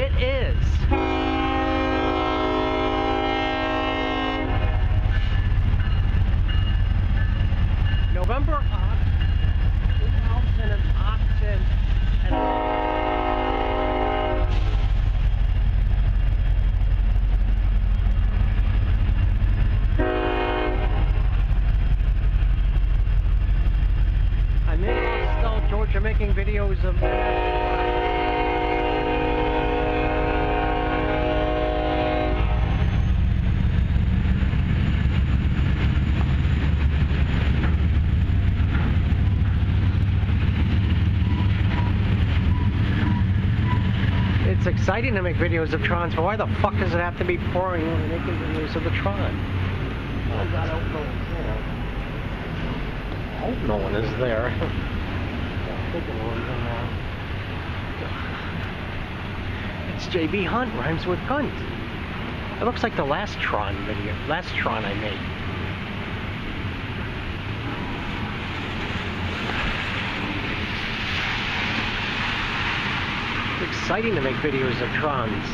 It is. November 2018 and I'm in Austell, Georgia, making videos of It's exciting to make videos of trons, but why the fuck does it have to be pouring when we're making videos of the tron? Oh God, I hope no one's there. I hope no one is there. I'm thinking no one's in there. It's JB Hunt, rhymes with cunt. It looks like the last tron video, last tron I made. It's exciting to make videos of trons.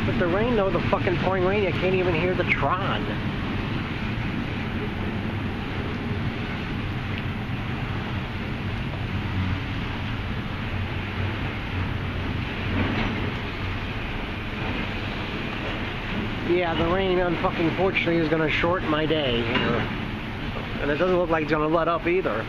But the rain though, the fucking pouring rain, I can't even hear the tron. Yeah, the rain unfortunately is gonna shorten my day here. And it doesn't look like it's gonna let up either.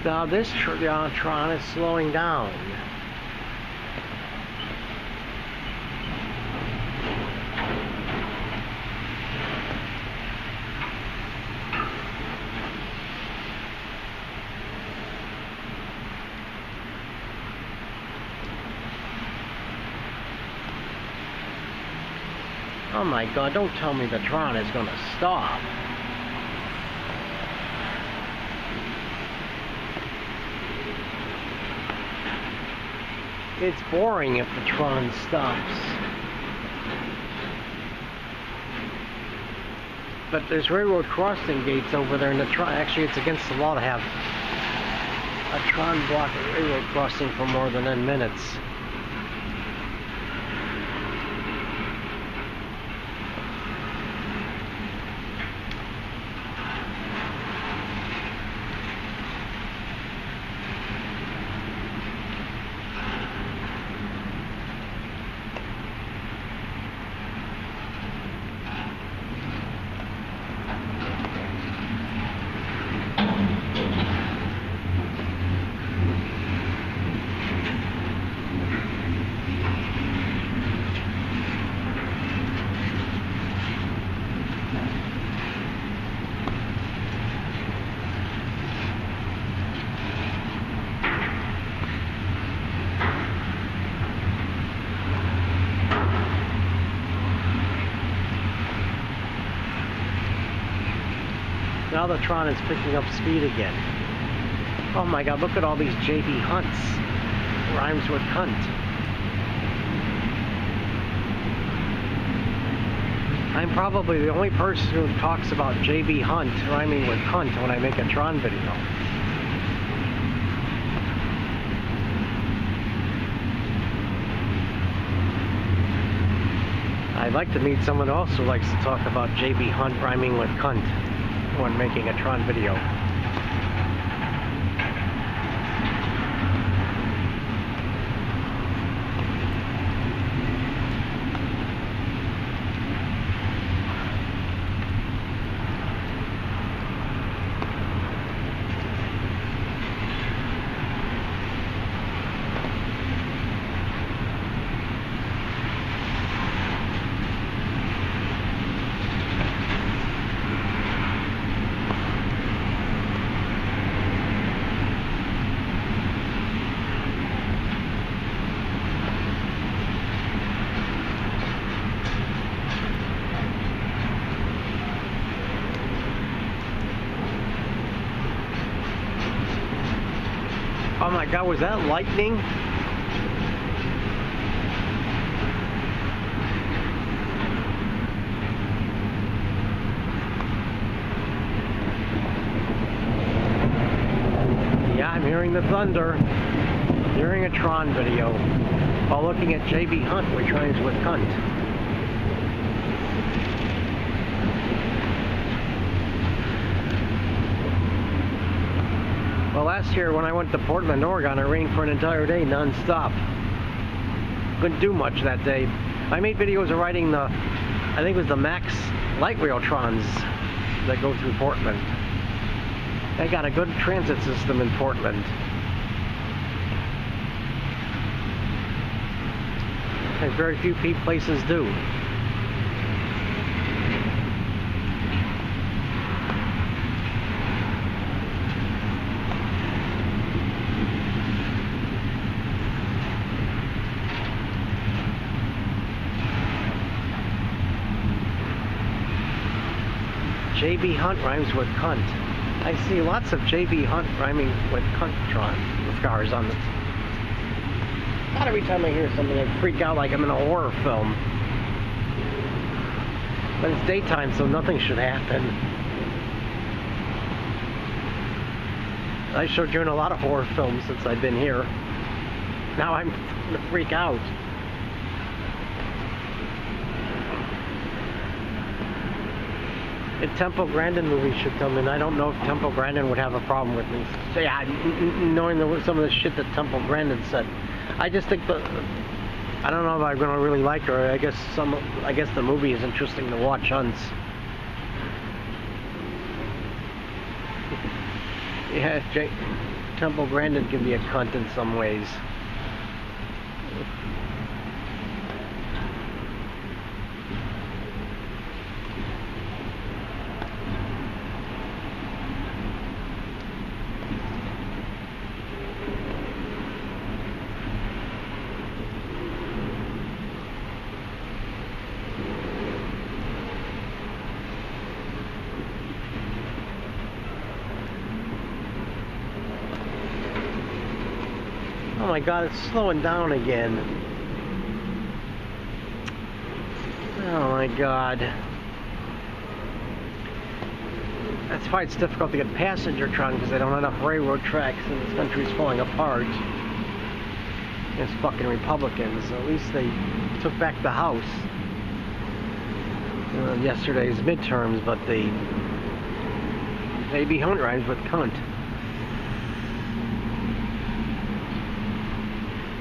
Now this tron is slowing down. Oh my God, don't tell me the tron is gonna stop. It's boring if the tron stops. But there's railroad crossing gates over there in the tron. Actually, it's against the law to have a tron block a railroad crossing for more than 10 minutes. Now the tron is picking up speed again. Oh my God, look at all these JB Hunts. Rhymes with cunt. I'm probably the only person who talks about JB Hunt rhyming with cunt when I make a tron video. I'd like to meet someone else who likes to talk about JB Hunt rhyming with cunt when making a tron video. Oh my God, was that lightning? hearing the thunder during a Tron video while looking at J.B. Hunt, which rhymes with cunt. Well, last year when I went to Portland, Oregon, it rained for an entire day non-stop. Couldn't do much that day. I made videos of riding the, I think it was the Max light rail trons that go through Portland. They got a good transit system in Portland. And very few places do. J.B. Hunt rhymes with cunt. I see lots of J.B. Hunt rhyming with cunt with cars on the... Not every time I hear something I freak out like I'm in a horror film. But it's daytime, so nothing should happen. I showed you in a lot of horror films since I've been here. Now I'm gonna freak out. If Temple Grandin movies should come in, I don't know if Temple Grandin would have a problem with me. So yeah, knowing some of the shit that Temple Grandin said, I just think I don't know if I'm gonna really like her. I guess the movie is interesting to watch. Hunts. Yeah, Temple Grandin can be a cunt in some ways. Oh my God, it's slowing down again. Oh my God. That's why it's difficult to get passenger Tron, because they don't have enough railroad tracks and this country's falling apart. It's fucking Republicans. At least they took back the House. Yesterday's midterms, but the J.B. Hunt rhymes with cunt.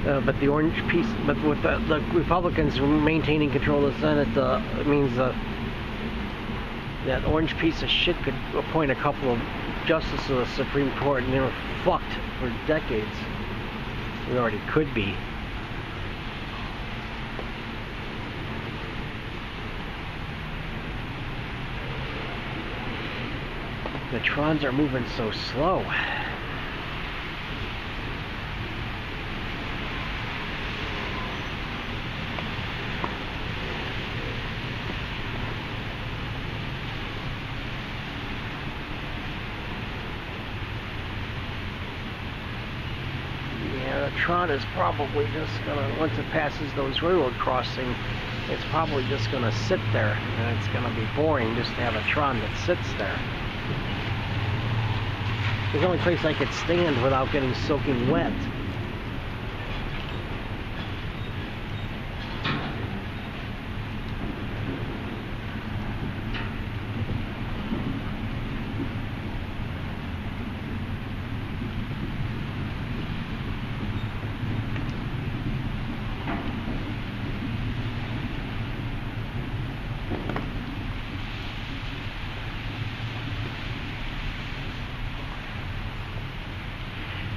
But the orange piece, but with the Republicans maintaining control of the Senate, it means that orange piece of shit could appoint a couple of justices of the Supreme Court, and they were fucked for decades. We already could be. The Trons are moving so slow. Tron is probably just gonna, once it passes those railroad crossings, it's probably just gonna sit there, and it's gonna be boring just to have a Tron that sits there. It's the only place I could stand without getting soaking wet.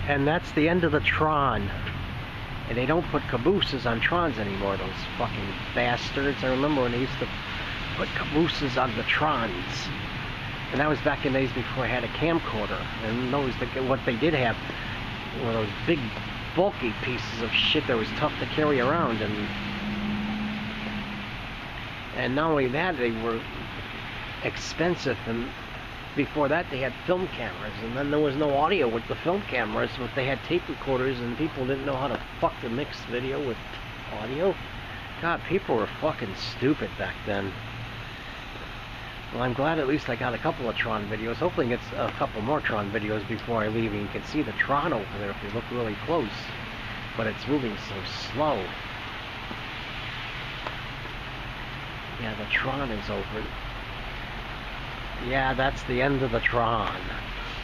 And that's the end of the Tron. And they don't put cabooses on Trons anymore, those fucking bastards. I remember when they used to put cabooses on the Trons. And that was back in days before I had a camcorder. And what they did have were those big, bulky pieces of shit that was tough to carry around. And not only that, they were expensive, and before that they had film cameras, and then there was no audio with the film cameras, but they had tape recorders, and people didn't know how to fucking mix video with audio. God, people were fucking stupid back then. Well, I'm glad at least I got a couple of Tron videos. Hopefully it gets a couple more Tron videos before I leave. And you can see the Tron over there if you look really close. But it's moving so slow. Yeah, the Tron is over. Yeah, that's the end of the Tron.